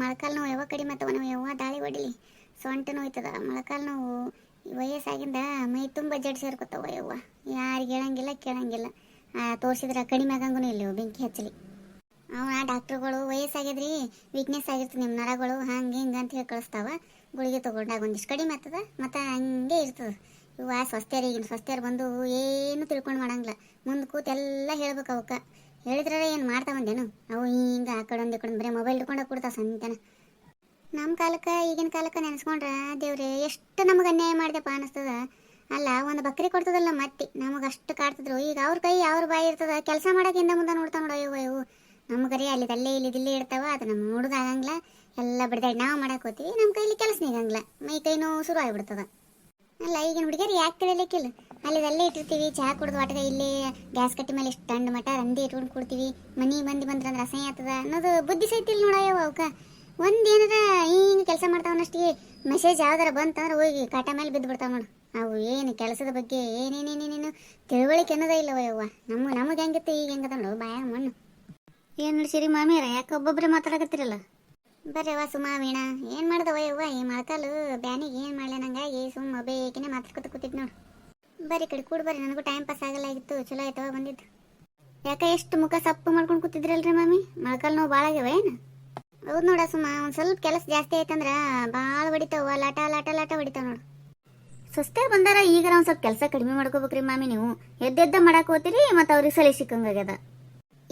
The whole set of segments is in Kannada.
ಮೊಳಕಾಲು ನೋವು ಯಾವಾಗ ಕಡಿಮೆ ಆತವ ನಾವು ಯಾವಾಗ ದಾಳಿ ಹೊಡಿಲಿ. ಸೊಂಟ ನೋಯ್ತದ, ಮೊಳಕಾಲು ನೋವು, ವಯಸ್ಸಾಗಿಂದ ಮೈ ತುಂಬ ಜಡ್ ಸೇರ್ಕೊತಾವ ಯವ್ವ. ಯಾರಿಗೆ ಹೇಳಂಗಿಲ್ಲ ಕೇಳಂಗಿಲ್ಲ. ತೋರಿಸಿದ್ರೆ ಕಡಿಮೆ ಆಗಂಗೂ ಇಲ್ಲ ಬೆಂಕಿ ಹಚ್ಚಲಿ. ಅವನ ಡಾಕ್ಟ್ರುಗಳು ವಯಸ್ಸಾಗಿದ್ರಿ, ವೀಕ್ನೆಸ್ ಆಗಿರ್ತದೆ ನಿಮ್ಮ ನರಗಳು, ಹಂಗೆ ಹಿಂಗೆ ಅಂತ ಹೇಳಿ ಕಳಿಸ್ತಾವ. ಗುಳಿಗೆ ತೊಗೊಂಡಾಗ ಒಂದಿಷ್ಟು ಕಡಿಮೆ ಆಗ್ತದ, ಮತ್ತು ಹಂಗೆ ಇರ್ತದೆ. ಇವ ಸ್ವಸ್ಥ್ಯರು ಈಗಿನ ಸ್ವಸ್ಥ್ಯರು ಬಂದು ಏನು ತಿಳ್ಕೊಂಡು ಮಾಡಂಗಿಲ್ಲ. ಮುಂದೆ ಕೂತು ಎಲ್ಲ ಹೇಳ್ಬೇಕು ಅವಕ್ಕೆ. ಹೇಳಿದ್ರೆ ಏನು ಮಾಡ್ತಾವಂದೇನು ಅವು ಹಿಂಗೆ ಆ ಕಡೆ ಒಂದು ಈ ಕಡೆ ಬರೀ ಮೊಬೈಲ್ ಹಿಡ್ಕೊಂಡು ಕೊಡ್ತಾವ ಸಂತೆನ. ನಮ್ಮ ಕಾಲಕ್ಕೆ ಈಗಿನ ಕಾಲಕ್ಕೆ ನೆನೆಸ್ಕೊಂಡ್ರೆ ದೇವ್ರೆ ಎಷ್ಟು ನಮಗೆ ಅನ್ಯಾಯ ಮಾಡಿದೆಪ್ಪ ಅನ್ನಿಸ್ತದ. ಅಲ್ಲ, ಒಂದು ಬಕ್ರಿ ಕೊಡ್ತದಲ್ಲ ಮತ್ತೆ ನಮಗೆ ಅಷ್ಟು ಕಾಡ್ತಿದ್ರು. ಈಗ ಅವ್ರ ಕೈ ಅವ್ರ ಬಾಯಿ ಇರ್ತದ, ಕೆಲಸ ಮಾಡೋಕ್ಕಿಂತ ಮುಂದೆ ನೋಡ್ತಾ ನೋಡೋ ಇವು ನಮಗರಿ ಅಲ್ಲಿದಲ್ಲೇ ಇಲ್ಲಿದಿಲ್ಲೇ ಇರ್ತಾವ. ಅದು ನಮ್ಮ ನೋಡೋದಾಗಂಗಿಲ್ಲ. ಎಲ್ಲ ಬಿಡ್ದಾಡಿ ನಾವು ಮಾಡಕ್ಕೆ ಹೋಗ್ತೀವಿ, ನಮ್ಮ ಕೈಲಿ ಕೆಲಸ ನೀಗಂಗಿಲ್ಲ, ಮೈ ಕೈ ನೋವು ಶುರು ಆಗಿಬಿಡ್ತದ. ಅಲ್ಲ, ಈಗಿನ ಹುಡುಗಿಯರು ಯಾಕೆ ತಿಳಿಲಿಕ್ಕಿಲ್ಲ. ಅಲ್ಲಿದಲ್ಲೇ ಇಟ್ಟಿರ್ತೀವಿ, ಚಹಾ ಕುಡಿದು ವಾಟಗ ಇಲ್ಲಿ ಗ್ಯಾಸ್ ಕಟ್ಟಿ ಮೇಲೆ ಇಷ್ಟು ತಂಡು ಮಠ ರಂದಿ ಇಟ್ಕೊಂಡು ಕೊಡ್ತೀವಿ. ಮನೆ ಬಂದ್ರೆ ಅಸಹ್ಯ ಆಗ್ತದ ಅನ್ನೋದು ಬುದ್ಧಿ ಸಹಿತಿಲ್ಲ ನೋಡಯ್ಯವ ಅವಕ್ಕೆ. ಒಂದು ಏನಾರ ಹಿಂಗೆ ಕೆಲಸ ಮಾಡ್ತಾವನಷ್ಟಿಗೆ ಮೆಸೇಜ್ ಯಾವ್ದಾರ ಬಂತಂದ್ರೆ ಹೋಗಿ ಕಾಟ ಮೇಲೆ ಬಿದ್ದು ಬಿಡ್ತಾವ ನೋಡು. ಅವು ಏನು ಕೆಲಸದ ಬಗ್ಗೆ ಏನೇನೇನೇನೇನು ತಿಳುವಳಿಕೆ ಅನ್ನೋದೇ ಇಲ್ಲವ ಯವ್ವ. ನಮಗೆ ಹೆಂಗಿತ್ತು ಈಗ ಹೆಂಗದ ನೋಡು ಬಾಯಾಗ ಮಣ್ಣು. ಏನು ನಡ್ಸಿರಿ ಮಾಮಿಯರ, ಯಾಕೆ ಒಬ್ಬೊಬ್ಬರೇ ಮಾತಾಡಕತ್ತಿರಲ್ಲ? ಬರ್ರಿ ವಾ ಸುಮಾ ವೀಣಾ, ಏನು ಮಾಡ್ದವ ಯವ್ವ ಈ ಮೊಳಕಾಲು ಬ್ಯಾನಿಗೆ ಏನು ಮಾಡಲಿ ನಂಗಾಗಿ ಸುಮ್ಮ ಬೇಕಿನೇ ಮಾತಾಡ್ಕೊತ ಕೂತಿದ್ದು ನೋಡು. ಬರ್ರಿ ಕಡೆ ಕೂಡ ಬರ್ರಿ, ನನಗೂ ಟೈಮ್ ಪಾಸ್ ಆಗಲ್ಲ ಆಗಿತ್ತು. ಚಲೋ ಆಯ್ತವ ಬಂದಿದ್ದು. ಯಾಕೆ ಎಷ್ಟು ಮುಖ ಸಪ್ಪು ಮಾಡ್ಕೊಂಡು ಕೂತಿದ್ರಲ್ರಿ ಮಾಮಿ? ಮೊಳಕಾಲು ನೋವು ಭಾಳ ಆಗ್ಯಾವ ಏನು? ಹೌದು ನೋಡ ಸುಮ್ಮ, ಒಂದು ಸ್ವಲ್ಪ ಕೆಲಸ ಜಾಸ್ತಿ ಆಯ್ತಂದ್ರೆ ಭಾಳ ಹೊಡಿತಾವ, ಲಾಟ ಲಾಟ ಲಾಟ ಹೊಡಿತಾವ ನೋಡು. ಸ್ವಸ್ಥರು ಬಂದಾರ, ಈಗ ಒಂದು ಸ್ವಲ್ಪ ಕೆಲಸ ಕಡಿಮೆ ಮಾಡ್ಕೋಬೇಕ್ರಿ ಮಾಮಿ. ನೀವು ಎದ್ದೆದ್ದ ಮಾಡಕ್ಕೆ ಹೋಗ್ತೀರಿ ಮತ್ತು ಅವ್ರಿಗೆ ಸಲಿ ಸಿಕ್ಕಂಗಾಗ್ಯದ.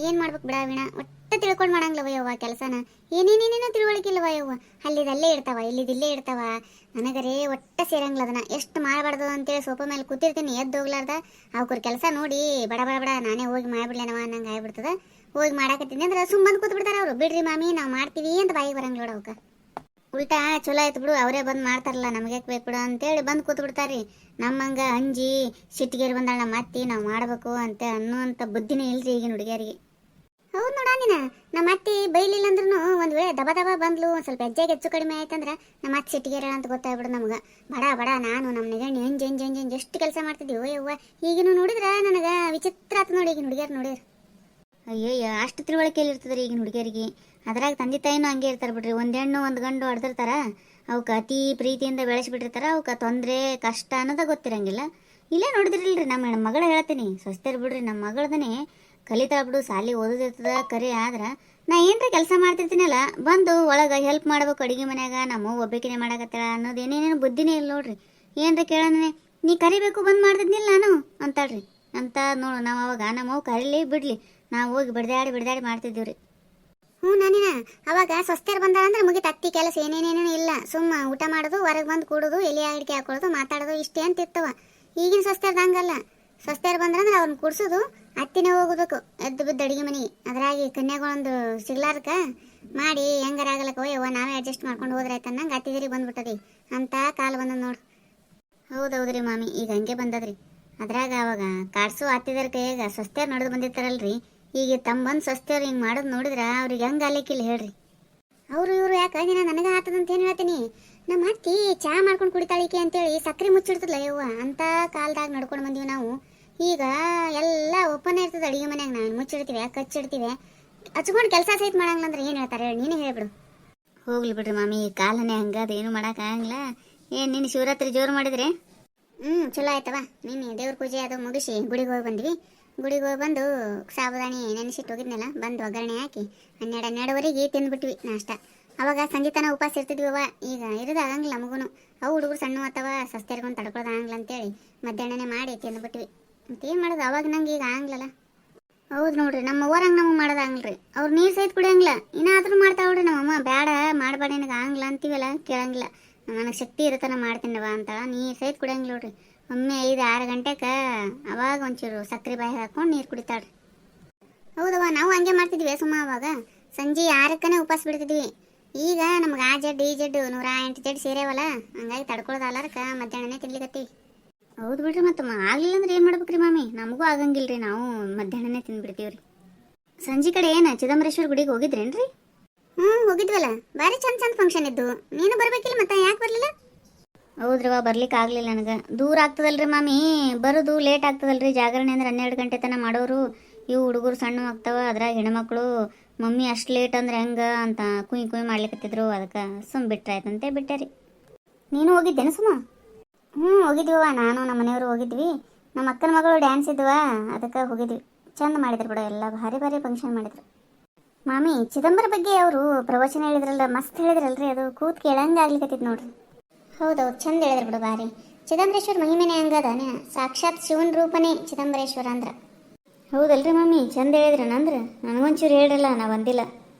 ಏನು ಮಾಡ್ಬೇಕು ಬಿಡ ವೀಣಾ, ಒಟ್ಟು ತಿಳ್ಕೊಂಡು ಮಾಡಂಗಿಲ್ಲವ ಯವ್ವ ಕೆಲಸನ. ಏನೇನೇನೇನೋ ತಿಳುವಳಿಕಿಲ್ಲವ ಯವ್ವ. ಅಲ್ಲಿದಲ್ಲೇ ಇರ್ತಾವ, ಇಲ್ಲಿದಿಲ್ಲೇ ಇರ್ತಾವ. ನನಗರೇ ಒಟ್ಟು ಸೇರಂಗಿಲ್ಲ. ಅದನ್ನ ಎಷ್ಟು ಮಾಡಬಾರ್ದು ಅಂತೇಳಿ ಸೋಫಾ ಮೇಲೆ ಕೂತಿರ್ತೀನಿ, ಎದ್ದು ಹೋಗ್ಲಾರ್ದ ಅವ್ರ ಕೆಲಸ ನೋಡಿ ಬಡ ಬಡ ಬಡ ನಾನೇ ಹೋಗಿ ಮಾಡಿಬಿಡ್ಲೇನವ ಅನ್ನಂಗೆ ಆಗ್ಬಿಡ್ತದ. ಹೋಗಿ ಮಾಡಾಕತ್ತೀನಿ ಅಂದ್ರೆ ಸುಮ್ಮನೆ ಕೂತ್ ಬಿಡ್ತಾರ ಅವರು. ಬಿಡ್ರಿ ಮಾಮಿ ನಾವು ಮಾಡ್ತೀವಿ ಅಂತ ಬಾಯಿಗೆ ಬರಂಗಿಲ್ಲ ನೋಡ ಅವಕ್ಕೆ. ಉಲ್ಟಾ ಚಲೋ ಆಯ್ತು ಬಿಡು, ಅವರೇ ಬಂದು ಮಾಡ್ತಾರಲ್ಲ, ನಮಗೆ ಬೇಕು ಬಿಡು ಅಂತೇಳಿ ಬಂದು ಕೂತ್ ಬಿಡ್ತಾರ್ರಿ. ನಮ್ಮಂಗೆ ಅಂಜಿ ಸಿಟ್ಟಿಗೇರಿ ಬಂದಾಳ ನಮ್ಮ ಅತ್ತಿ ನಾವು ಮಾಡಬೇಕು ಅಂತ ಅನ್ನುವಂಥ ಬುದ್ಧಿನೇ ಇಲ್ರಿ ಈಗಿನ ಹುಡುಗಿಯರಿಗೆ. ಹೌದು ನೋಡ ನೀನು, ನಮ್ಮ ಅತ್ತಿ ಬೈಲಿಲ್ಲ ಅಂದ್ರೂ ಒಂದು ವೇಳೆ ದಬ ದಬ ಬಂದ್ಲು, ಒಂದು ಸ್ವಲ್ಪ ಹೆಜ್ಜೆಗೆ ಹೆಚ್ಚು ಕಡಿಮೆ ಆಯ್ತಂದ್ರೆ ನಮ್ಮ ಅತ್ತೆ ಸಿಟ್ಟಿಗೇರ ಅಂತ ಗೊತ್ತಾಗ್ಬಿಡು ನಮ್ಗೆ. ಬಡ ಬಡ ನಾನು ನಮ್ಮ ನಿಗಣ್ಣಿ ಎಂಜ್ ಎಷ್ಟು ಕೆಲಸ ಮಾಡ್ತಿದ್ದೀವಿ ಯವ್ವ. ಈಗಿನ ನೋಡಿದ್ರೆ ನನಗೆ ವಿಚಿತ್ರ ಆಯ್ತು ನೋಡಿ ಈಗಿನ ಹುಡುಗಿಯರು ನೋಡಿದ್ರೆ. ಅಯ್ಯಯ್ಯ, ಅಷ್ಟು ತಿಳುವಳಿಕೆಯಲ್ಲಿ ಇರ್ತದ್ರಿ ಈಗಿನ ಹುಡುಗಿಯರಿಗೆ. ಅದ್ರಾಗ ತಂದೆ ತಾಯಿನೂ ಹಂಗೆ ಇರ್ತಾರೆ ಬಿಡ್ರಿ. ಒಂದು ಹೆಣ್ಣು ಒಂದು ಗಂಡು ಹೊಡೆದಿರ್ತಾರ, ಅವಕ್ಕೆ ಅತಿ ಪ್ರೀತಿಯಿಂದ ಬೆಳೆಸಿಬಿಟ್ಟಿರ್ತಾರ. ಅವಕ್ಕೆ ತೊಂದರೆ ಕಷ್ಟ ಅನ್ನೋದ ಗೊತ್ತಿರಂಗಿಲ್ಲ. ಇಲ್ಲೇ ನೋಡಿದ್ರಿಲ್ರಿ ನಮ್ಮ ಮಗಳ ಹೇಳ್ತೀನಿ, ಸ್ವಸ್ಥರು ಬಿಡ್ರಿ ನಮ್ಮ ಮಗಳದನೇ ಕಲಿತಾಳ ಬಿಡು, ಸಾಲಿ ಓದೋದಿರ್ತದ ಕರೆ. ಆದ್ರೆ ನಾ ಏನ್ರ ಕೆಲಸ ಮಾಡ್ತಿರ್ತೀನಲ್ಲ, ಬಂದು ಒಳಗೆ ಹೆಲ್ಪ್ ಮಾಡ್ಬೇಕು ಅಡುಗೆ ಮನ್ಯಾಗ, ನಮ್ಮ ಒಬ್ಬಕಿನೇ ಮಾಡಕತ್ತಾಳ ಅನ್ನೋದು ಏನೇನೇನು ಬುದ್ಧಿನೇ ಇಲ್ಲ ನೋಡ್ರಿ. ಏನ್ರ ಕೇಳೋಣ ನೀ ಕರಿಬೇಕು ಬಂದು ಮಾಡ್ತಿದ್ನಿಲ್ಲ ನಾನು ಅಂತಾಳ್ರಿ. ಅಂತ ನೋಡು ನಾವು ಅವಾಗ ನಮ್ಮವು ಕರೀಲಿ ಬಿಡ್ಲಿ ನಾವು ಹೋಗಿ ಬಿಡ್ದಾಡಿ ಮಾಡ್ತಿದ್ದೀವ್ರಿ. ನಾನಿನ ಅವಾಗ ಸ್ವಸ್ಥರು ಬಂದಾಳ ಅಂದ್ರೆ ಮುಗಿತು, ಅತ್ತಿ ಕೆಲಸ ಏನೇನೇನೇನು ಇಲ್ಲ. ಸುಮ್ಮ ಊಟ ಮಾಡೋದು, ಹೊರಗೆ ಬಂದು ಕೂಡೋದು, ಎಲೆ ಅಡಿಕೆ ಹಾಕೊಳ್ಳೋದು, ಮಾತಾಡೋದು, ಇಷ್ಟೇ ಅಂತ ಇರ್ತವ. ಈಗಿನ ಸ್ವಸ್ಥರು ಹಂಗಲ್ಲ. ಸ್ವಸ್ಥರು ಬಂದ್ರಂದ್ರೆ ಅವ್ರನ್ನ ಕುಡ್ಸೋದು, ಅತ್ತಿನೇ ಹೋಗೋದಕ್ಕೆ ಎದ್ದು ಬಿದ್ದು ಅಡುಗೆ ಮನೆಗೆ. ಅದ್ರಾಗಿ ಕನ್ಯಾಗಳೊಂದು ಸಿಗ್ಲಾರ್ಕ ಮಾಡಿ ಹೆಂಗಾರ ಆಗಲಕ್ಕ ಯವ್ವ ನಾವೇ ಅಡ್ಜಸ್ಟ್ ಮಾಡ್ಕೊಂಡು ಹೋದ್ರೆ ಆಯ್ತು ಅನ್ನಂಗೆ ಅತ್ತಿಗಿರಿಗೆ ಬಂದ್ಬಿಟ್ಟದಿ ಅಂತ ಕಾಲ ಬಂದದ ನೋಡು. ಹೌದೌದ್ರಿ ಮಾಮಿ, ಈಗ ಹಂಗೆ ಬಂದದ್ರಿ. ಅದ್ರಾಗ ಅವಾಗ ಕಾಡ್ಸು ಹತ್ತಿದರ ಕೈಯಾಗ ಸ್ವಸ್ಥರು ನಡೆದು ಬಂದಿರ್ತಾರಲ್ರಿ. ಈಗ ತಮ್ಮ ಬಂದು ಸ್ವಸ್ಥರು ಹಿಂಗೆ ಮಾಡೋದು ನೋಡಿದ್ರೆ ಅವ್ರಿಗೆ ಹೆಂಗೆ ಅಲ್ಲಿಕ್ಕಿಲ್ಲ ಹೇಳ್ರಿ. ಅವರು ಇವರು ಯಾಕೆ ನೀನು ನನಗೆ ಆತದಂತ ಏನು ಹೇಳ್ತೀನಿ. ನಮ್ಮ ಅತ್ತಿ ಚಹಾ ಮಾಡ್ಕೊಂಡು ಕುಡಿತಾಳಿಕೆ ಅಂತೇಳಿ ಸಕ್ಕರೆ ಮುಚ್ಚಿಡ್ತದಲ್ಲ ಯವ್ವ, ಅಂತ ಕಾಲದಾಗ ನಡ್ಕೊಂಡು ಬಂದೀವಿ ನಾವು. ಈಗ ಎಲ್ಲ ಓಪನ್ ಇರ್ತದೆ ಅಡುಗೆ ಮನ್ಯಾಗ, ನಾವು ಮುಚ್ಚಿಡ್ತೀವಿ ಕಚ್ಚಿಡ್ತೀವಿ, ಹಚ್ಕೊಂಡು ಕೆಲಸ ಸಹಿತ ಮಾಡಂಗಿಲ್ಲ ಅಂದ್ರೆ ಏನು ಹೇಳ್ತಾರೆ ಹೇಳಿ, ನೀನೇ ಹೇಳ್ಬಿಡು. ಹೋಗ್ಲಿ ಬಿಡ್ರಿ ಮಾಮಿ, ಈ ಕಾಲನೇ ಹಂಗದ, ಏನು ಮಾಡೋಕ್ಕಾಗಂಗಿಲ್ಲ. ಏನು ನಿನ್ನ ಶಿವರಾತ್ರಿ ಜೋರು ಮಾಡಿದ್ರೆ? ಚಲೋ ಆಯ್ತವ. ನಿನ್ನೆ ದೇವ್ರ ಪೂಜೆ ಅದು ಮುಗಿಸಿ ಗುಡಿಗೆ ಹೋಗಿ ಬಂದ್ವಿ. ಗುಡಿಗೆ ಹೋಗಿ ಬಂದು ಸಾಬುದಾಣಿ ನೆನೆಸಿಟ್ಟು ಹೋಗಿದ್ನಲ್ಲ, ಬಂದು ಒಗ್ಗರಣೆ ಹಾಕಿ 12:30ವರೆಗೆ ತಿಂದ್ಬಿಟ್ವಿ ನಾಷ್ಟ. ಅವಾಗ ಸಂಜೆ ತನ ಉಪವಾಸ ಇರ್ತಿದ್ವಿವ. ಈಗ ಇರೋದು ಆಗಂಗಿಲ್ಲ ಮಗುನು. ಅವು ಹುಡುಗರು ಸಣ್ಣ ಅಥವಾ ಸಸ್ತೆರ್ಗೊಂಡು ತಡ್ಕೊಳ್ಳೋದು ಆಗಂಗಿಲ್ಲ ಅಂತೇಳಿ ಮಧ್ಯಾಹ್ನನೇ ಮಾಡಿ ತಿಂದ್ಬಿಟ್ವಿ. ಮತ್ತೇನು ಮಾಡೋದು, ಅವಾಗ ನಂಗೆ ಈಗ ಆಗಂಗಿಲ್ಲಲ್ಲ. ಹೌದು ನೋಡ್ರಿ, ನಮ್ಮ ಊರಂಗೆ ನಮಗೆ ಮಾಡೋದಾಗಲ್ರಿ. ಅವ್ರು ನೀರು ಸಹಿತ ಕುಡಿಯಂಗಿಲ್ಲ, ಇನ್ನಾದ್ರೂ ಮಾಡ್ತಾವ್ರಿ ನಮ್ಮಮ್ಮ. ಬೇಡ ಮಾಡಬೇಡ ನಿನಗೆ ಆಗಂಗಿಲ್ಲ ಅಂತೀವಲ್ಲ, ಕೇಳಂಗಿಲ್ಲ. ನನಗೆ ಶಕ್ತಿ ಇರುತ್ತಾನ ಮಾಡ್ತೀನವ ಅಂತ ನೀರು ಸಹಿತ ಕುಡಿಯಂಗಿಲ್ಲ ನೋಡ್ರಿ. ಒಮ್ಮೆ 5-6 ಗಂಟೆಗೆ ಅವಾಗ ಒಂಚೂರು ಸಕ್ಕರೆ ಬಾಯಿ ಹಾಕೊಂಡು ನೀರು ಕುಡಿತಾಳ್ರಿ. ಹೌದವ, ನಾವು ಹಂಗೆ ಮಾಡ್ತಿದ್ವಿ ಸುಮ್ಮ. ಅವಾಗ ಸಂಜೆ 6ಕ್ಕನೇ ಉಪವಾಸ ಬಿಡ್ತಿದ್ವಿ. ಈಗ ನಮ್ಗೆ ಆ ಜಡ್ ಈ ಜಡ್ಡು 108 ಜಡ್ ಸೇರೇವಲ್ಲ, ಹಂಗಾಗಿ ತಡ್ಕೊಳ್ಳೋದು ಅಲ್ಲಾರಕ ಮಧ್ಯಾಹ್ನನೇ ತಿನ್ಲಿಕತ್ತೀವಿ. ಹೌದು ಬಿಡ್ರಿ, ಮತ್ತೆ ಆಗಲಿಲ್ಲ ಅಂದ್ರೆ ಏನು ಮಾಡ್ಬೇಕ್ರಿ ಮಾಮಿ? ನಮಗೂ ಆಗಂಗಿಲ್ರಿ, ನಾವು ಮಧ್ಯಾಹ್ನನೇ ತಿಂದ್ಬಿಡ್ತೀವ್ರಿ. ಸಂಜೆ ಕಡೆ ಏನು ಚಿದಂಬರೇಶ್ವರ ಗುಡಿಗೆ ಹೋಗಿದ್ರೇನ್ರಿ? ಹೋಗಿದ್ವಲ್ಲ, ಭಾರಿ ಚಂದ ಫಂಕ್ಷನ್ ಇದ್ದು. ನೀನು ಬರ್ಬೇಕಿಲ್ಲ, ಮತ್ತೆ ಯಾಕೆ ಬರಲಿಲ್ಲ? ಹೌದ್ರವ, ಬರ್ಲಿಕ್ಕೆ ಆಗಲಿಲ್ಲ ನನಗೆ. ದೂರ ಆಗ್ತದಲ್ರಿ ಮಾಮಿ, ಬರೋದು ಲೇಟ್ ಆಗ್ತದಲ್ರಿ. ಜಾಗರಣೆ ಅಂದ್ರೆ 12 ಗಂಟೆ ತನಕ ಮಾಡೋರು. ಇವು ಹುಡುಗರು ಸಣ್ಣ ಆಗ್ತಾವ, ಅದ್ರಾಗ ಹೆಣ್ಮಕ್ಳು ಮಮ್ಮಿ ಅಷ್ಟು ಲೇಟ್ ಅಂದ್ರೆ ಹೆಂಗೆ ಅಂತ ಕುಯ್ ಕುಯ್ ಮಾಡ್ಲಿಕ್ಕತ್ತಿದ್ರು, ಅದಕ್ಕೆ ಸುಮ್ಮ ಬಿಟ್ರೆ ಆಯ್ತಂತೆ ಬಿಟ್ಟೆ ರೀ. ನೀನು ಹೋಗಿದ್ದೇನೆ ಸುಮ್ಮ? ಹ್ಞೂ ಹೋಗಿದ್ವಿವ, ನಾನು ನಮ್ಮ ಮನೆಯವರು ಹೋಗಿದ್ವಿ. ನಮ್ಮ ಅಕ್ಕನ ಮಗಳು ಡ್ಯಾನ್ಸ್ ಇದ್ವಾ, ಅದಕ್ಕೆ ಹೋಗಿದ್ವಿ. ಚಂದ ಮಾಡಿದ್ರು ಬಿಡು, ಎಲ್ಲ ಭಾರಿ ಭಾರಿ ಫಂಕ್ಷನ್ ಮಾಡಿದ್ರು. ಮಾಮಿ ಚಿದಂಬರ ಬಗ್ಗೆ ಅವರು ಪ್ರವಚನ ಹೇಳಿದ್ರಲ್ಲ, ಮಸ್ತ್ ಹೇಳಿದ್ರಲ್ರಿ, ಅದು ಕೂತ್ ಕೇಳಂಗೆ ಆಗ್ಲಿಕ್ಕತ್ತಿತ್ತು ನೋಡ್ರಿ. ಹೌದೌದು, ಚಂದ ಹೇಳಿದ್ರು ಬಿಡು ಭಾರಿ. ಚಿದಂಬರೇಶ್ವರ ಮಹಿಮೆನೇ ಹಂಗದಾನೆ, ಸಾಕ್ಷಾತ್ ಶಿವನ ರೂಪನೇ ಚಿದಂಬರೇಶ್ವರ ಅಂದ್ರೆ. ಹೌದಲ್ರಿ ಮಮ್ಮಿ, ಚಂದ ಹೇಳಿದ್ರಿ. ಅಂದ್ರೆ ನನಗೊಂಚೂರು ಹೇಳಿರಲ್ಲ, ನಾ ಬಂದಿಲ್ಲ.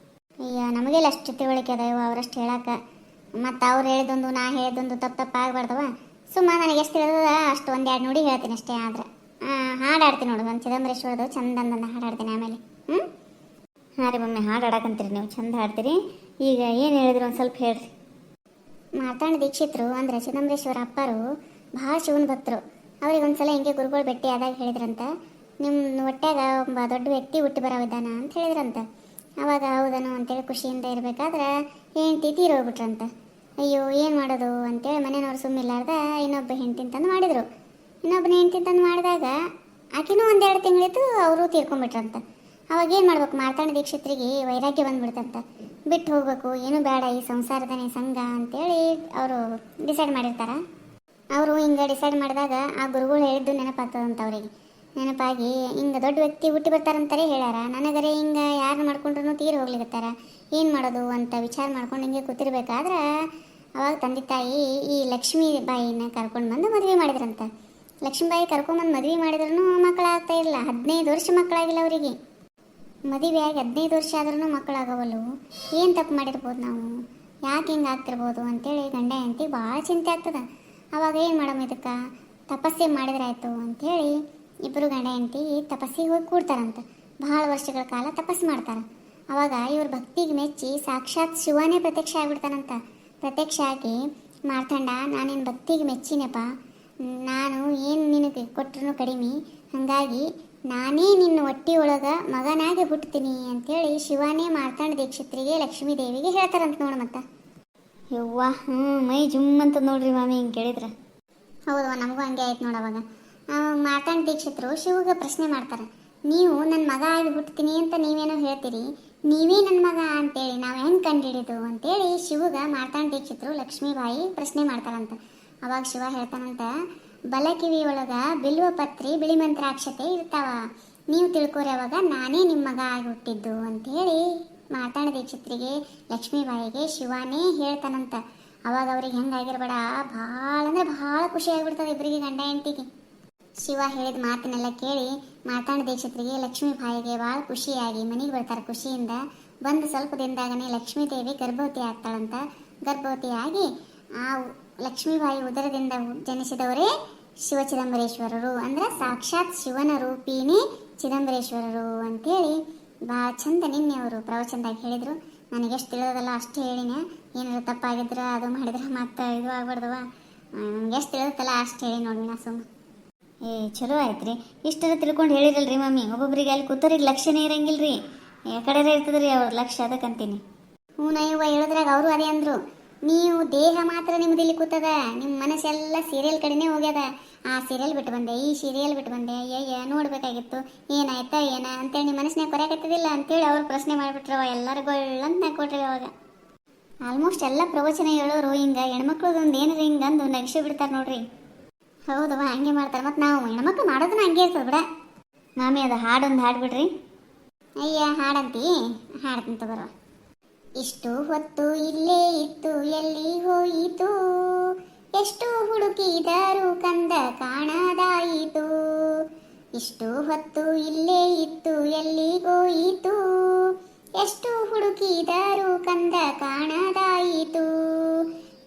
ಅಯ್ಯ ನಮಗೆಲ್ಲ ಅಷ್ಟು ತಿಳುವಳಿಕೆ ಅದ ಇವ, ಅವರಷ್ಟು ಹೇಳಕ್ಕ. ಮತ್ತು ಅವ್ರು ಹೇಳಿದೊಂದು ನಾ ಹೇಳಿದೊಂದು ತಪ್ಪು ಆಗ್ಬಾರ್ದವ. ಸುಮ್ಮ ನನಗೆ ಎಷ್ಟು ಹೇಳಿದ ಅಷ್ಟು ಒಂದೆರಡು ನುಡಿ ಹೇಳ್ತೀನಿ ಅಷ್ಟೇ. ಆದ್ರೆ ಹಾಡು ಆಡ್ತೀನಿ ನೋಡು, ಒಂದು ಚಿದಂಬರೇಶ್ವರದು ಚಂದ ಅಂದಂದ ಹಾಡು ಆಡ್ತೀನಿ ಆಮೇಲೆ. ಹಾಂ ರೀ ಮಮ್ಮಿ, ಹಾಡು ಆಡಕಂತೀರಿ ನೀವು, ಚಂದ ಹಾಡ್ತೀರಿ. ಈಗ ಏನು ಹೇಳಿದ್ರು ಒಂದು ಸ್ವಲ್ಪ ಹೇಳ್ರಿ. ಮಾರ್ತಾಂಡ ದೀಕ್ಷಿತರು ಅಂದ್ರೆ ಚಿದಂಬರೇಶ್ವರ ಅಪ್ಪರು ಭಾಳ ಶಿವನ ಭಕ್ತರು. ಅವ್ರಿಗೆ ಒಂದ್ಸಲ ಹಿಂಗೆ ಗುರುಗಳು ಭೇಟಿ ಆದಾಗ ಹೇಳಿದ್ರಂತ, ನಿಮ್ಮ ಹೊಟ್ಯಾಗ ಒಬ್ಬ ದೊಡ್ಡ ವ್ಯಕ್ತಿ ಹುಟ್ಟಿ ಬರೋವಿದ್ದಾನ ಅಂತ ಹೇಳಿದ್ರಂತ. ಅವಾಗ ಹೌದನು ಅಂತೇಳಿ ಖುಷಿಯಿಂದ ಇರಬೇಕಾದ್ರೆ ಹೆಂಡ್ತಿ ತೀರೋಗ್ಬಿಟ್ರಂತ. ಅಯ್ಯೋ ಏನು ಮಾಡೋದು ಅಂತೇಳಿ ಮನೆಯವ್ರು ಸುಮ್ಮಿಲ್ಲಾರ್ದ ಇನ್ನೊಬ್ಬ ಹೆಂಡ್ತಿನ ತಂದು ಮಾಡಿದರು. ಇನ್ನೊಬ್ಬನ ಹೆಂಡ್ತಿನ ತಂದು ಮಾಡಿದಾಗ ಆಕಿನೂ ಒಂದೆರಡು ತಿಂಗಳಿತ್ತು, ಅವರು ತೀರ್ಕೊಂಡ್ಬಿಟ್ರಂತ. ಅವಾಗ ಏನು ಮಾಡ್ಬೇಕು, ಮಾರ್ತಾಂಡ ದೀಕ್ಷಿತರಿಗೆ ವೈರಾಗ್ಯ ಬಂದ್ಬಿಡ್ತಂತ. ಬಿಟ್ಟು ಹೋಗ್ಬೇಕು, ಏನು ಬೇಡ ಈ ಸಂಸಾರದನೇ ಸಂಘ ಅಂತೇಳಿ ಅವರು ಡಿಸೈಡ್ ಮಾಡಿರ್ತಾರೆ. ಅವರು ಹಿಂಗೆ ಡಿಸೈಡ್ ಮಾಡಿದಾಗ ಆ ಗುರುಗಳು ಹೇಳಿದ್ದು ನೆನಪಾಗ್ತದಂತ ಅವರಿಗೆ. ನೆನಪಾಗಿ ಹಿಂಗೆ ದೊಡ್ಡ ವ್ಯಕ್ತಿ ಹುಟ್ಟಿ ಬರ್ತಾರಂತಾರೆ ಹೇಳ್ಯಾರ. ನನಗರೆ ಹಿಂಗೆ ಯಾರು ಮಾಡ್ಕೊಂಡ್ರು ತೀರಿ ಹೋಗ್ಲಿಕತ್ತಾರ, ಏನು ಮಾಡೋದು ಅಂತ ವಿಚಾರ ಮಾಡ್ಕೊಂಡು ಹಿಂಗೆ ಕೂತಿರ್ಬೇಕಾದ್ರೆ ಅವಾಗ ತಂದೆ ತಾಯಿ ಈ ಲಕ್ಷ್ಮೀ ಬಾಯಿನ ಕರ್ಕೊಂಡು ಬಂದು ಮದುವೆ ಮಾಡಿದ್ರಂತ. ಲಕ್ಷ್ಮೀಬಾಯಿ ಕರ್ಕೊಂಬಂದು ಮದುವೆ ಮಾಡಿದ್ರೂ ಮಕ್ಕಳಾಗ್ತಾ ಇಲ್ಲ. 15 ವರ್ಷ ಮಕ್ಕಳಾಗಿಲ್ಲ ಅವರಿಗೆ. ಮದುವೆ ಆಗಿ 15 ವರ್ಷ ಆದ್ರೂ ಮಕ್ಕಳಾಗವಲ್ಲು. ಏನು ತಪ್ಪು ಮಾಡಿರ್ಬೋದು ನಾವು, ಯಾಕೆ ಹಿಂಗೆ ಆಗ್ತಿರ್ಬೋದು ಅಂತೇಳಿ ಗಂಡ ಹೆಂಡತಿಗೆ ಭಾಳ ಚಿಂತೆ ಆಗ್ತದೆ. ಅವಾಗ ಏನು ಮಾಡಮ್ಮ, ಇದಕ್ಕೆ ತಪಸ್ಸೆ ಮಾಡಿದ್ರಾಯ್ತು ಅಂಥೇಳಿ ಇಬ್ಬರು ಗಂಡ ಹೆಂಡತಿ ತಪಸ್ಸಿಗೆ ಹೋಗಿ ಕೂಡ್ತಾರಂತ. ಭಾಳ ವರ್ಷಗಳ ಕಾಲ ತಪಸ್ಸು ಮಾಡ್ತಾರೆ. ಅವಾಗ ಇವ್ರ ಭಕ್ತಿಗೆ ಮೆಚ್ಚಿ ಸಾಕ್ಷಾತ್ ಶಿವನೇ ಪ್ರತ್ಯಕ್ಷ ಆಗಿಬಿಡ್ತಾನಂತ. ಪ್ರತ್ಯಕ್ಷ ಆಗಿ ಮಾರ್ತಾಂಡ, ನಾನಿನ್ನ ಭಕ್ತಿಗೆ ಮೆಚ್ಚಿನಪ್ಪ, ನಾನು ಏನು ನಿನಗೆ ಕೊಟ್ಟರು ಕಡಿಮೆ, ಹಾಗಾಗಿ ನಾನೇ ನಿನ್ನ ಹೊಟ್ಟೆಯೊಳಗೆ ಮಗನಾಗಿ ಹುಟ್ಟುತ್ತೀನಿ ಅಂಥೇಳಿ ಶಿವನೇ ಮಾರ್ತಾಂಡ ದೀಕ್ಷಿತರಿಗೆ ಲಕ್ಷ್ಮೀ ದೇವಿಗೆ ಹೇಳ್ತಾರಂತ ನೋಡು. ಮತ್ತೆ ಯವ್ವ ಮೈ ಜುಮ್ ಅಂತ ನೋಡ್ರಿ ಮಾಮಿ ಹಿಂಗೆ ಕೇಳಿದ್ರೆ. ಹೌದವ, ನಮಗೂ ಹಂಗೆ ಆಯ್ತು ನೋಡವಾಗ. ಮಾರ್ತಾಂಡ ದೀಕ್ಷಿತರು ಶಿವಗೆ ಪ್ರಶ್ನೆ ಮಾಡ್ತಾರೆ, ನೀವು ನನ್ನ ಮಗ ಆಗಿ ಹುಟ್ಟುತ್ತೀನಿ ಅಂತ ನೀವೇನೋ ಹೇಳ್ತೀರಿ, ನೀವೇ ನನ್ನ ಮಗ ಅಂತೇಳಿ ನಾವು ಹೆಂಗೆ ಕಂಡುಹಿಡಿದು ಅಂತೇಳಿ ಶಿವಗೆ ಮಾರ್ತಾಂಡ ದೀಕ್ಷಿತರು ಲಕ್ಷ್ಮೀಬಾಯಿ ಪ್ರಶ್ನೆ ಮಾಡ್ತಾರಂತ. ಅವಾಗ ಶಿವ ಹೇಳ್ತಾನಂತ, ಬಲ ಕಿವಿ ಒಳಗೆ ಬಿಲ್ವ ಪತ್ರಿ ಬಿಳಿ ಮಂತ್ರಾಕ್ಷತೆ ಇರ್ತಾವ, ನೀವು ತಿಳ್ಕೊರಿ ಅವಾಗ ನಾನೇ ನಿಮ್ಮ ಮಗ ಆಗಿ ಹುಟ್ಟಿದ್ದು ಅಂಥೇಳಿ ಮಾರ್ತಾಂಡ ದೀಕ್ಷಿತರಿಗೆ ಲಕ್ಷ್ಮೀಬಾಯಿಗೆ ಶಿವನೇ ಹೇಳ್ತಾನಂತ. ಅವಾಗ ಅವ್ರಿಗೆ ಹೆಂಗಾಗಿರ್ಬೇಡ, ಭಾಳ ಅಂದರೆ ಭಾಳ ಖುಷಿ ಆಗಿಬಿಡ್ತದೆ ಇಬ್ಬರಿಗೆ, ಗಂಡ ಹೆಂಡತಿಗೆ. ಶಿವ ಹೇಳಿದ ಮಾತನ್ನೆಲ್ಲ ಕೇಳಿ ಮಾರ್ತಾಂಡ ದೀಕ್ಷಿತರಿಗೆ ಲಕ್ಷ್ಮೀಬಾಯಿಗೆ ಭಾಳ ಖುಷಿಯಾಗಿ ಮನೆಗೆ ಬರ್ತಾರೆ. ಖುಷಿಯಿಂದ ಬಂದು ಸ್ವಲ್ಪ ದಿನದಾಗನೇ ಲಕ್ಷ್ಮೀ ದೇವಿ ಗರ್ಭವತಿ ಆಗ್ತಾಳಂತ. ಗರ್ಭವತಿಯಾಗಿ ಆ ಲಕ್ಷ್ಮೀಬಾಯಿ ಉದರದಿಂದ ಜನಿಸಿದವರೇ ಶಿವ ಚಿದಂಬರೇಶ್ವರರು, ಅಂದ್ರೆ ಸಾಕ್ಷಾತ್ ಶಿವನ ರೂಪಿನೇ ಚಿದಂಬರೇಶ್ವರರು ಅಂಥೇಳಿ ಭಾಳ ಚಂದ ನಿನ್ನೆ ಅವರು ಪ್ರವಚನದಾಗ ಹೇಳಿದರು. ನನಗೆ ಎಷ್ಟು ತಿಳಿಯೋದಲ್ಲ ಅಷ್ಟು ಹೇಳಿನ, ಏನಾದ್ರು ತಪ್ಪಾಗಿದ್ರೆ ಅದು ಮಾಡಿದ್ರೆ ಮತ್ತೆ ಇದು ಆಗ್ಬಾರ್ದವ, ನಮ್ಗೆ ಎಷ್ಟು ತಿಳಿಯುತ್ತಲ್ಲ ಅಷ್ಟು ಹೇಳಿ ನೋಡಿ ನಾ ಸುಮ್ಮ. ಚಲೋ ಆಯ್ತು ರೀ, ಇಷ್ಟೆಲ್ಲ ತಿಳ್ಕೊಂಡು ಹೇಳಿರಲ್ರಿ ಮಮ್ಮಿ. ಒಬ್ಬೊಬ್ರಿಗೆ ಅಲ್ಲಿ ಕೂತವ್ರಿಗೆ ಲಕ್ಷ್ಯನೇ ಇರಂಗಿಲ್ರಿ, ಕಡೆ ಇರ್ತದ್ರಿ ಅವ್ರ ಲಕ್ಷ್ಯ, ಅದಕ್ಕಂತೀನಿ. ಹ್ಞೂ ನಯ್ಯವ್ವ ಹೇಳಿದ್ರಾಗ ಅವರು ಅದೇ ಅಂದರು, ನೀವು ದೇಹ ಮಾತ್ರ ನಿಮ್ದು ಇಲ್ಲಿ ಕೂತದ, ನಿಮ್ಮ ಮನಸ್ಸೆಲ್ಲ ಸೀರಿಯಲ್ ಕಡೆನೇ ಹೋಗ್ಯದ. ಆ ಸೀರಿಯಲ್ ಬಿಟ್ಟು ಬಂದೆ, ಈ ಸೀರಿಯಲ್ ಬಿಟ್ಟು ಬಂದೆ, ಅಯ್ಯ ನೋಡ್ಬೇಕಾಗಿತ್ತು, ಏನಾಯ್ತಾ ಏನ ಅಂತೇಳಿ ನಿಮ್ಮ ಮನಸ್ಸಿನಾಗ ಕೊರೆಯಾಕತ್ತಿದ್ದಿಲ್ಲ ಅಂತೇಳಿ ಅವ್ರು ಪ್ರಶ್ನೆ ಮಾಡಿಬಿಟ್ರವ. ಎಲ್ಲರಿಗೂ ಅಂತ ಕೊಟ್ರಿ ಅವಾಗ. ಆಲ್ಮೋಸ್ಟ್ ಎಲ್ಲ ಪ್ರವಚನ ಹೇಳೋರು ಹಿಂಗೆ ಹೆಣ್ಮಕ್ಳದೊಂದು ಏನಾರ ಹಿಂಗಂದು ನಗಿಸಿ ಬಿಡ್ತಾರೆ ನೋಡ್ರಿ. ಹೌದವ, ಹಂಗೆ ಮಾಡ್ತಾರೆ. ಮತ್ತು ನಾವು ಹೆಣ್ಮಕ್ಳು ಮಾಡೋದನ್ನ ಹಂಗೆ ಇರ್ತದೆ ಬಿಡ. ಮಾಮಿ ಅದು ಹಾಡೊಂದು ಹಾಡ್ಬಿಡ್ರಿ. ಅಯ್ಯ ಹಾಡಂತಿ, ಹಾಡ್ತೀನಿ ತಗೋರುವ. ಇಷ್ಟು ಹೊತ್ತು ಇಲ್ಲೇ ಇತ್ತು ಎಲ್ಲಿ ಹೋಯಿತು, ಎಷ್ಟು ಹುಡುಕಿದರೂ ಕಂದ ಕಾಣದಾಯಿತು. ಇಷ್ಟು ಹೊತ್ತು ಇಲ್ಲೇ ಇತ್ತು ಎಲ್ಲಿಗೋಯಿತು, ಎಷ್ಟು ಹುಡುಕಿದರೂ ಕಂದ ಕಾಣದಾಯಿತು.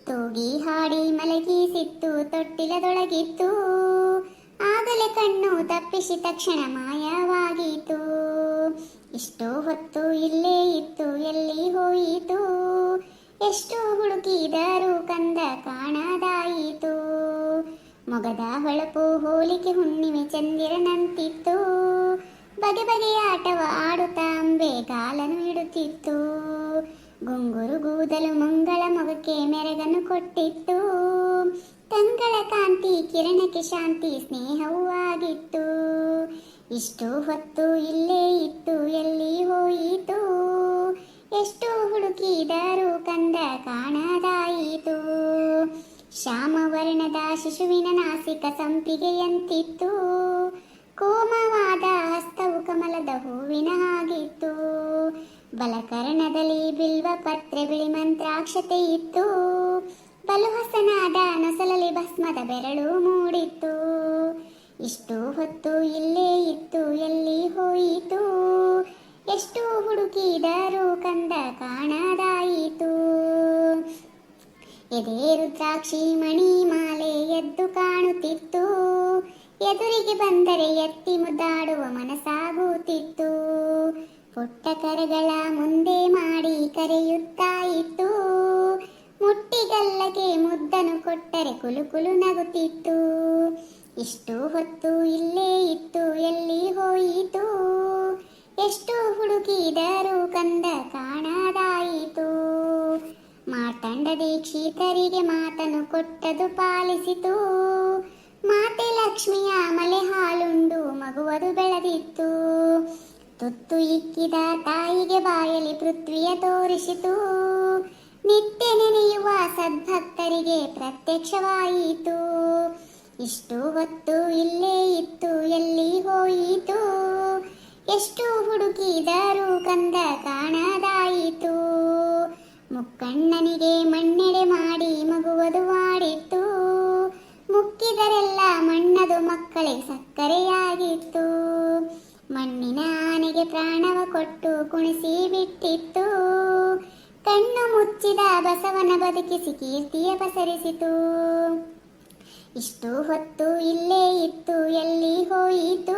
ತೂಗಿ ಹಾಡಿ ಮಲಗಿಸಿತ್ತು ತೊಟ್ಟಿಲದೊಳಗಿತ್ತು, ಆಗಲೇ ಕಣ್ಣು ತಪ್ಪಿಸಿ ತಕ್ಷಣ ಮಾಯವಾಗಿತ್ತು. ಇಷ್ಟು ಹೊತ್ತು ಇಲ್ಲೇ ಇತ್ತು ಎಲ್ಲಿ ಹೋಯಿತು, ಎಷ್ಟು ಹುಡುಕಿದರೂ ಕಂದ ಕಾಣದಾಯಿತು. ಮೊಗದ ಹೊಳಪು ಹೋಲಿಕೆ ಹುಣ್ಣಿಮೆ ಚಂದಿರನಂತಿತ್ತು, ಬಗೆ ಬಗೆಯ ಆಟವ ಆಡುತ್ತಾ ಅಂಬೆ ಗಾಲನು ಇಡುತ್ತಿತ್ತು. ಗುಂಗುರು ಗೂದಲು ಮಂಗಳ ಮೊಗಕ್ಕೆ ಮೆರಗನ್ನು ಕೊಟ್ಟಿತ್ತು, ತಂಗಳ ಕಾಂತಿ ಕಿರಣಕ್ಕೆ ಶಾಂತಿ ಸ್ನೇಹವೂ ಆಗಿತ್ತು. ಇಷ್ಟು ಹೊತ್ತು ಇಲ್ಲೇ ಇತ್ತು ಎಲ್ಲಿ ಹೋಯಿತು, ಎಷ್ಟು ಹುಡುಕಿದರೂ ಕಂದ ಕಾಣದಾಯಿತು. ಶ್ಯಾಮವರ್ಣದ ಶಿಶುವಿನ ನಾಸಿಕ ಸಂಪಿಗೆಯಂತಿತ್ತು, ಕೋಮವಾದ ಹಸ್ತವು ಕಮಲದ ಹೂವಿನ ಹಾಗಿತ್ತು. ಬಲಕರ್ಣದಲ್ಲಿ ಬಿಲ್ವ ಪತ್ರೆ ಬಿಳಿ ಮಂತ್ರಾಕ್ಷತೆ ಇತ್ತು, ಬಲು ಹಸನಾದ ನೊಸಲಲ್ಲಿ ಭಸ್ಮದ ಬೆರಳು ಮೂಡಿತ್ತು. ಇಷ್ಟು ಹೊತ್ತು ಇಲ್ಲೇ ಇತ್ತು ಎಲ್ಲಿ ಹೋಯಿತು, ಎಷ್ಟು ಹುಡುಕಿದರೂ ಕಂದ ಕಾಣದಾಯಿತು. ಎದೆ ರುದ್ರಾಕ್ಷಿ ಮಣಿ ಮಾಲೆ ಎದ್ದು ಕಾಣುತ್ತಿತ್ತು, ಎದುರಿಗೆ ಬಂದರೆ ಎತ್ತಿ ಮುದ್ದಾಡುವ ಮನಸ್ಸಾಗುತ್ತಿತ್ತು. ಪುಟ್ಟ ಕರಗಳ ಮುಂದೆ ಮಾಡಿ ಕರೆಯುತ್ತಾ ಇತ್ತು, ಮುಟ್ಟಿಗಲ್ಲಗೆ ಮುದ್ದನು ಕೊಟ್ಟರೆ ಕುಲುಕುಲು ನಗುತ್ತಿತ್ತು. ಇಷ್ಟು ಹೊತ್ತು ಇಲ್ಲೇ ಇತ್ತು ಎಲ್ಲಿ ಹೋಯಿತು, ಎಷ್ಟು ಹುಡುಕಿದರೂ ಕಂದ ಕಾಣದಾಯಿತು. ಮಾರ್ತಾಂಡ ದೀಕ್ಷಿತರಿಗೆ ಮಾತನು ಕೊಟ್ಟದು ಪಾಲಿಸಿತು, ಮಾತೆ ಲಕ್ಷ್ಮಿಯ ಮಲೆ ಹಾಲುಂಡು ಮಗುವದು ಬೆಳೆದಿತ್ತು. ತುತ್ತು ಇಕ್ಕಿದ ತಾಯಿಗೆ ಬಾಯಲಿ ಪೃಥ್ವಿಯ ತೋರಿಸಿತು, ನಿತ್ಯ ನೆನೆಯುವ ಸದ್ಭಕ್ತರಿಗೆ ಪ್ರತ್ಯಕ್ಷವಾಯಿತು. ಇಷ್ಟು ಹೊತ್ತು ಇಲ್ಲೇ ಇತ್ತು ಎಲ್ಲಿ ಹೋಯಿತು, ಎಷ್ಟು ಹುಡುಕಿದರೂ ಕಂದ ಕಾಣದಾಯಿತು. ಮುಕ್ಕಣ್ಣನಿಗೆ ಮಣ್ಣೆಡೆ ಮಾಡಿ ಮಗುವದು ಮಾಡಿತ್ತು, ಮುಕ್ಕಿದರೆಲ್ಲ ಮಣ್ಣದು ಮಕ್ಕಳಿಗೆ ಸಕ್ಕರೆಯಾಗಿತ್ತು. ಮಣ್ಣಿನ ಆನೆಗೆ ಪ್ರಾಣವ ಕೊಟ್ಟು ಕುಣಿಸಿ ಬಿಟ್ಟಿತ್ತು, ಕಣ್ಣು ಮುಚ್ಚಿದ ಬಸವನ ಬದುಕಿಸಿ ಕೀರ್ತಿಯ ಪಸರಿಸಿತು. ಇಷ್ಟು ಹೊತ್ತು ಇಲ್ಲೇ ಇತ್ತು ಎಲ್ಲಿ ಹೋಯಿತು,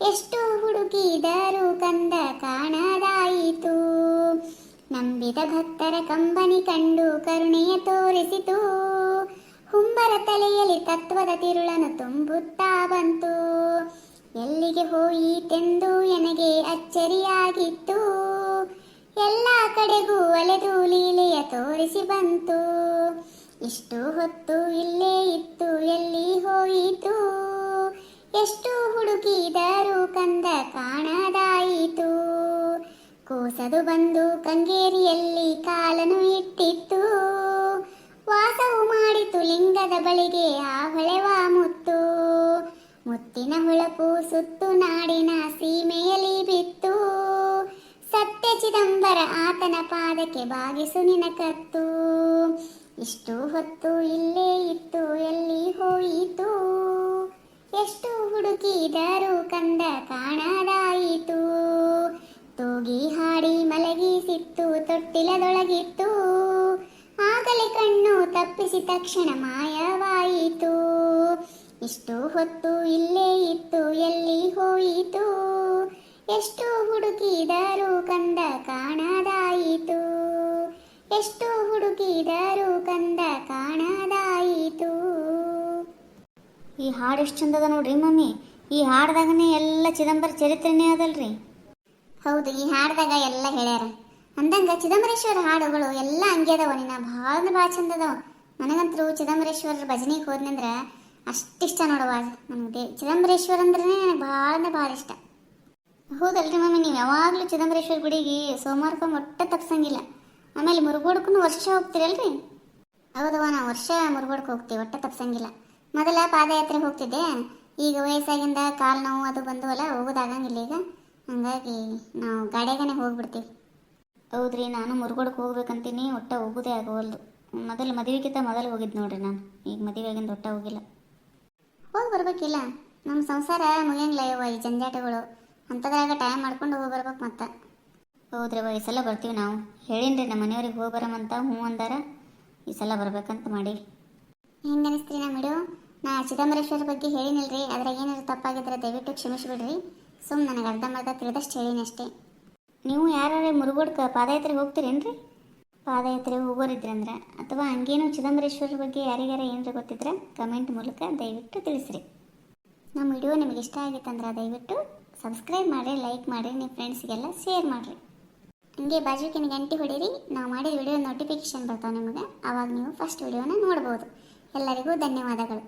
ಎಷ್ಟು ಹುಡುಕಿದರೂ ಕಂದ ಕಾಣದಾಯಿತು. ನಂಬಿದ ಭಕ್ತರ ಕಂಬನಿ ಕಂಡು ಕರುಣೆಯ ತೋರಿಸಿತು, ಹುಂಬರ ತಲೆಯಲ್ಲಿ ತತ್ವದ ತಿರುಳನ್ನು ತುಂಬುತ್ತಾ ಬಂತು. ಎಲ್ಲಿಗೆ ಹೋಯಿತೆಂದು ನನಗೆ ಅಚ್ಚರಿಯಾಗಿತ್ತು, ಎಲ್ಲ ಕಡೆಗೂ ಅಲೆದು ಲೀಲೆಯ ತೋರಿಸಿ ಬಂತು. ಇಷ್ಟು ಹೊತ್ತು ಇಲ್ಲೇ ಇತ್ತು ಎಲ್ಲಿ ಹೋಯಿತು, ಎಷ್ಟು ಹುಡುಕಿದರೂ ಕಂದ ಕಾಣದಾಯಿತು. ಕೂಸದು ಬಂದು ಕಂಗೇರಿಯಲ್ಲಿ ಕಾಲನು ಇಟ್ಟಿತ್ತು, ವಾಸವು ಮಾಡಿತು ಲಿಂಗದ ಬಳಿಗೆ ಆ ಹೊಳೆವ ಮುತ್ತು. ಮುತ್ತಿನ ಹೊಳಪು ಸುತ್ತು ನಾಡಿನ ಸೀಮೆಯಲ್ಲಿ ಬಿತ್ತು, ಸತ್ಯ ಚಿದಂಬರ ಆತನ ಪಾದಕ್ಕೆ ಬಾಗಿಸು ನಿನ ಕತ್ತು. ಇಷ್ಟು ಹೊತ್ತು ಇಲ್ಲೇ ಇತ್ತು ಎಲ್ಲಿ ಹೋಯಿತು, ಎಷ್ಟು ಹುಡುಕಿದರೂ ಕಂದ ಕಾಣದಾಯಿತು. ತೂಗಿ ಹಾಡಿ ಮಲಗಿಸಿತ್ತು ತೊಟ್ಟಿಲದೊಳಗಿತ್ತು, ಆಗಲೇ ಕಣ್ಣು ತಪ್ಪಿಸಿ ತಕ್ಷಣ ಮಾಯವಾಯಿತು. ಇಷ್ಟು ಹೊತ್ತು ಇಲ್ಲೇ ಇತ್ತು ಎಲ್ಲಿ ಹೋಯಿತು, ಎಷ್ಟು ಹುಡುಕಿದರೂ ಕಂದ ಕಾಣದಾಯಿತು. ಎಷ್ಟು ಹುಡುಕಿದರೂ ಕಂದ ಕಾಣದಾಯಿತು. ಈ ಹಾಡು ಎಷ್ಟು ಚಂದದ ನೋಡ್ರಿ ಮಮ್ಮಿ. ಈ ಹಾಡ್ದಾಗನೇ ಎಲ್ಲ ಚಿದಂಬರ ಚರಿತ್ರೆನೇ ಅದಲ್ರಿ. ಹೌದು, ಈ ಹಾಡ್ದಾಗ ಎಲ್ಲ ಹೇಳ್ಯಾರ. ಅಂದಂಗ ಚಿದಂಬರೇಶ್ವರ ಹಾಡುಗಳು ಎಲ್ಲ ಹಂಗೆ ಅದಾವ. ನಿನ್ನ ಭಾಳ ಚಂದ ಅದಾವ. ನನಗಂತರೂ ಚಿದಂಬರೇಶ್ವರರ ಭಜನೆಗೆ ಹೋದ್ನಂದ್ರೆ ಅಷ್ಟಿಷ್ಟ ನೋಡುವ. ನನಗೆ ಚಿದಂಬರೇಶ್ವರ ಅಂದ್ರೆ ನನಗೆ ಭಾಳ ಇಷ್ಟ. ಹೌದಲ್ರಿ ಮಮ್ಮಿ, ನೀವು ಯಾವಾಗಲೂ ಚಿದಂಬರೇಶ್ವರ ಗುಡಿಗೆ ಸೋಮವಾರಕ್ಕೊಮ್ಮೆ ಒಟ್ಟ ತಪ್ಸಂಗಿಲ್ಲ. ಆಮೇಲೆ ಮುರುಗೋಡ್ಗೂ ವರ್ಷ ಹೋಗ್ತೀರಲ್ರಿ? ಹೌದವ, ನಾವು ವರ್ಷ ಮುರುಗೋಡ್ಗೆ ಹೋಗ್ತೀವಿ, ಒಟ್ಟ ತಪ್ಸಂಗಿಲ್ಲ. ಮೊದಲ ಪಾದಯಾತ್ರೆ ಹೋಗ್ತಿದ್ದೆ, ಈಗ ವಯಸ್ಸಾಗಿಂದ ಕಾಲು ನೋವು ಅದು ಬಂದವಲ್ಲ, ಹೋಗೋದಾಗಂಗಿಲ್ಲ ಈಗ. ಹಂಗಾಗಿ ನಾವು ಗಾಡಿಯಾಗನೇ ಹೋಗ್ಬಿಡ್ತೀವಿ. ಹೌದ್ರಿ, ನಾನು ಮುರುಗೋಡ್ಗೆ ಹೋಗ್ಬೇಕಂತೀನಿ, ಒಟ್ಟ ಹೋಗೋದೇ ಆಗೋವಲ್ದು. ಮೊದಲು ಮದುವೆಗಿಂತ ಮೊದಲು ಹೋಗಿದ್ದು ನೋಡ್ರಿ ನಾನು. ಈಗ ಮದುವೆಗಿಂದ ಒಟ್ಟ ಹೋಗಿಲ್ಲ. ಹೋಗಿ ಬರ್ಬೇಕಿಲ್ಲ, ನಮ್ಮ ಸಂಸಾರ ಮುಗಿಯಂಗಿಲ್ಲ ಇವ ಈ ಜಂಜಾಟಗಳು. ಅಂಥದ್ರಾಗ ಟೈಮ್ ಮಾಡ್ಕೊಂಡು ಹೋಗಿ ಬರ್ಬೇಕು ಮತ್ತೆ. ಹೌದ್ರಿ ಈ ಸಲ ಬರ್ತೀವಿ ನಾವು. ಹೇಳಿನ್ರಿ ನಮ್ಮ ಮನೆಯವ್ರಿಗೆ ಹೋಗಿ ಬರಮಂತ, ಹ್ಞೂ ಅಂದಾರ. ಈ ಸಲ ಬರ್ಬೇಕಂತ ಮಾಡೀವಿ. ಹೆಂಗೆ ಅನಿಸ್ತೀರಿ ನಮ್ಮ ವಿಡಿಯೋ? ನಾ ಚಿದಂಬರೇಶ್ವರ ಬಗ್ಗೆ ಹೇಳಿನಿಲ್ರಿ, ಅದ್ರಾಗ ಏನಾದ್ರು ತಪ್ಪಾಗಿದ್ರೆ ದಯವಿಟ್ಟು ಕ್ಷಮಿಸಿಬಿಡ್ರಿ. ನನಗೆ ಅರ್ಧಂಬರ್ಧ ತಿಳಿದಷ್ಟು ಹೇಳಿನಿ ಅಷ್ಟೇ. ನೀವು ಯಾರು ಮುರುಗೋಡ್ಕ ಪಾದಯಾತ್ರೆಗೆ ಹೋಗ್ತೀರೇನ್ರಿ? ಪಾದಯಾತ್ರೆಗೆ ಹೋಗೋರಿದ್ರಂದ್ರೆ ಅಥವಾ ಹಂಗೇನು ಚಿದಂಬರೇಶ್ವರ ಬಗ್ಗೆ ಯಾರಿಗಾರ ಏನಾರ ಗೊತ್ತಿದ್ರೆ ಕಮೆಂಟ್ ಮೂಲಕ ದಯವಿಟ್ಟು ತಿಳಿಸ್ರಿ. ನಮ್ಮ ವಿಡಿಯೋ ನಿಮಗೆ ಇಷ್ಟ ಆಗಿತ್ತಂದ್ರೆ ದಯವಿಟ್ಟು ಸಬ್ಸ್ಕ್ರೈಬ್ ಮಾಡಿ, ಲೈಕ್ ಮಾಡಿ, ನಿಮ್ಮ ಫ್ರೆಂಡ್ಸ್ಗೆಲ್ಲ ಶೇರ್ ಮಾಡಿರಿ. ಹಂಗೆ ಬಾಜುಕಿನ ಗಂಟೆ ಹೊಡೀರಿ. ನಾವು ಮಾಡಿದ ವಿಡಿಯೋ ನೋಟಿಫಿಕೇಶನ್ ಬರ್ತಾವೆ ನಿಮಗೆ, ಆವಾಗ ನೀವು ಫಸ್ಟ್ ವಿಡಿಯೋನ ನೋಡ್ಬೋದು. ಎಲ್ಲರಿಗೂ ಧನ್ಯವಾದಗಳು.